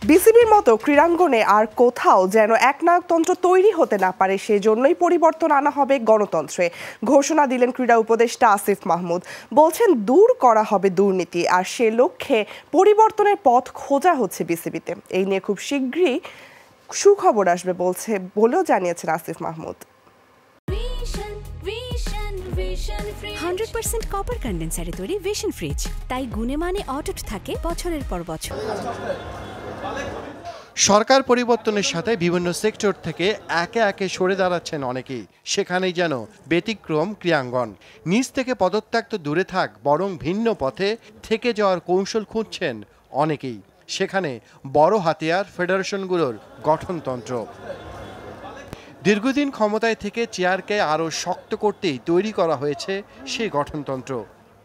বিসিবির মতো ক্রীড়াঙ্গনে আর কোথাও যেন একনায়কতন্ত্র তৈরি হতে না পারে সেজন্যই পরিবর্তন আনা হবে গণতন্ত্রে ঘোষণা দিলেন ক্রীড়া উপদেষ্টা আসিফ মাহমুদ। বলছেন দূর করা হবে দুর্নীতি আর সে লক্ষ্যে পরিবর্তনের পথ খোঁজা হচ্ছে বিসিবিতে। এই নিয়ে খুব শীঘ্রই সুখবর আসবে বলেও জানিয়েছেন আসিফ মাহমুদ। 100% কপার কন্ডেন্সারে তৈরি ভিশন ফ্রিজ, তাই গুণে মানে অটুট থাকে বছরের পর বছর। সরকার পরিবর্তনের সাথে বিভিন্ন সেক্টর থেকে একে একে সরে দাঁড়াচ্ছেন অনেকেই। সেখানেই যেন ব্যতিক্রম ক্রীড়াঙ্গন। নিজ থেকে পদত্যাগ তো দূরে থাক, বরং ভিন্ন পথে থেকে যাওয়ার কৌশল খুঁজছেন অনেকেই। সেখানে বড় হাতিয়ার ফেডারেশনগুলোর গঠনতন্ত্র। দীর্ঘদিন ক্ষমতায় থেকে চেয়ারকে আরও শক্ত করতেই তৈরি করা হয়েছে সেই গঠনতন্ত্র।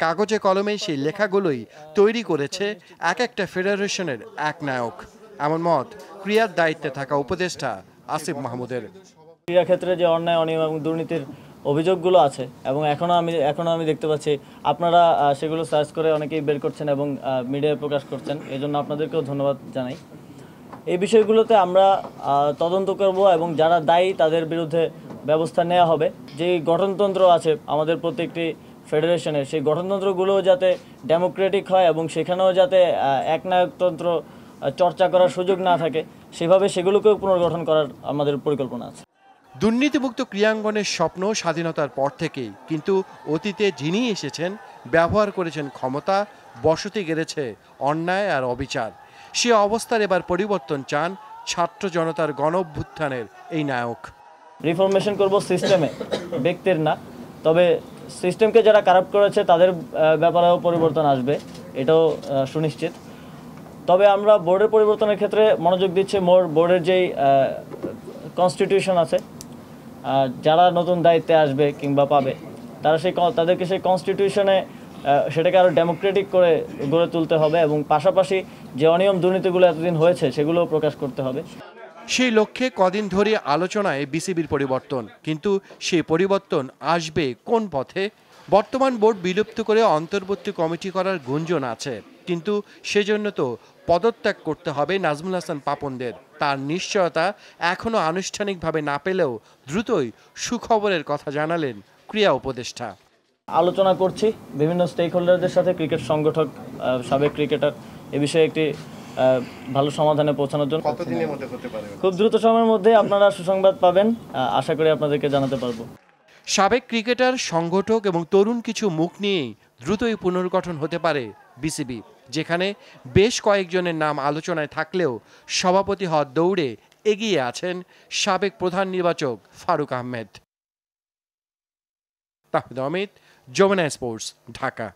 কাগজে কলমে সেই লেখাগুলোই তৈরি করেছে এক একটা ফেডারেশনের এক নায়ক। এমন মত ক্রীড়ার দায়িত্বে থাকা উপদেষ্টা আসিফ মাহমুদের। ক্রীড়া ক্ষেত্রে যে অন্যায় অনিয়ম এবং দুর্নীতির অভিযোগগুলো আছে এবং এখনো আমি দেখতে পাচ্ছি আপনারা সেগুলো সার্চ করে অনেকেই বের করছেন এবং মিডিয়ায় প্রকাশ করছেন। এই জন্য আপনাদেরকেও ধন্যবাদ জানাই। এই বিষয়গুলোতে আমরা তদন্ত করব এবং যারা দায়ী তাদের বিরুদ্ধে ব্যবস্থা নেওয়া হবে। যে গঠনতন্ত্র আছে আমাদের প্রত্যেকটি ফেডারেশনের, সেই গঠনতন্ত্রগুলোও যাতে ডেমোক্রেটিক হয় এবং সেখানেও যাতে একনায়কতন্ত্র চর্চা করার সুযোগ না থাকে, সেভাবে সেগুলোকেও পুনর্গঠন করার আমাদের পরিকল্পনা আছে। দুর্নীতিমুক্ত ক্রীড়াঙ্গনের স্বপ্ন স্বাধীনতার পর থেকেই, কিন্তু অতীতে যিনি এসেছেন ব্যবহার করেছেন ক্ষমতা, বসতি গেড়েছে অন্যায় আর অবিচার। সে অবস্থার এবার পরিবর্তন চান ছাত্র জনতার গণঅভ্যুত্থানের এই নায়ক। রিফরমেশন করব সিস্টেমে, ব্যক্তির না। তবে সিস্টেমকে যারা কারাপ্ট করেছে তাদের ব্যাপারেও পরিবর্তন আসবে, এটাও সুনিশ্চিত। তবে আমরা বোর্ডের পরিবর্তনের ক্ষেত্রে মনোযোগ দিচ্ছি। বোর্ডের যেই কনস্টিটিউশন আছে, যারা নতুন দায়িত্বে আসবে কিংবা পাবে তাদেরকে সেই কনস্টিটিউশনে সেটাকে আরও ডেমোক্রেটিক করে গড়ে তুলতে হবে এবং পাশাপাশি যে অনিয়ম দুর্নীতিগুলো এতদিন হয়েছে সেগুলোও প্রকাশ করতে হবে। সেই লক্ষ্যে কদিন ধরে আলোচনায় বিসিবির পরিবর্তন, কিন্তু সেই পরিবর্তন আসবে কোন পথে? বর্তমান বোর্ড বিলুপ্ত করে অন্তর্বর্তী কমিটি করার গুঞ্জন আছে, কিন্তু সেজন্য তো পদত্যাগ করতে হবে নাজমুল হাসান পাপনদের। তার নিশ্চয়তা এখনো আনুষ্ঠানিকভাবে না পেলেও দ্রুতই সুখবরের কথা জানালেন ক্রীড়া উপদেষ্টা। আলোচনা করছি বিভিন্ন স্টেক হোল্ডারদের সাথে, ক্রিকেট সংগঠক, সাবেক ক্রিকেটার, এ বিষয়ে একটি ভালো সমাধানে পৌঁছানোর জন্য। কতদিনের মধ্যে হতে পারে? খুব দ্রুত সময়ের মধ্যে আপনারা সুসংবাদ পাবেন, আশা করি আপনাদেরকে জানাতে পারবো। সাবেক ক্রিকেটার, সংগঠক এবং তরুণ কিছু মুখ নিয়েই দ্রুতই পুনর্গঠন হতে পারে বিসিবি, যেখানে বেশ কয়েকজনের নাম আলোচনায় থাকলেও সভাপতি হওয়ার দৌড়ে এগিয়ে আছেন সাবেক প্রধান নির্বাচক ফারুক আহমেদ। তাহমিদ, যমুনা স্পোর্টস, ঢাকা।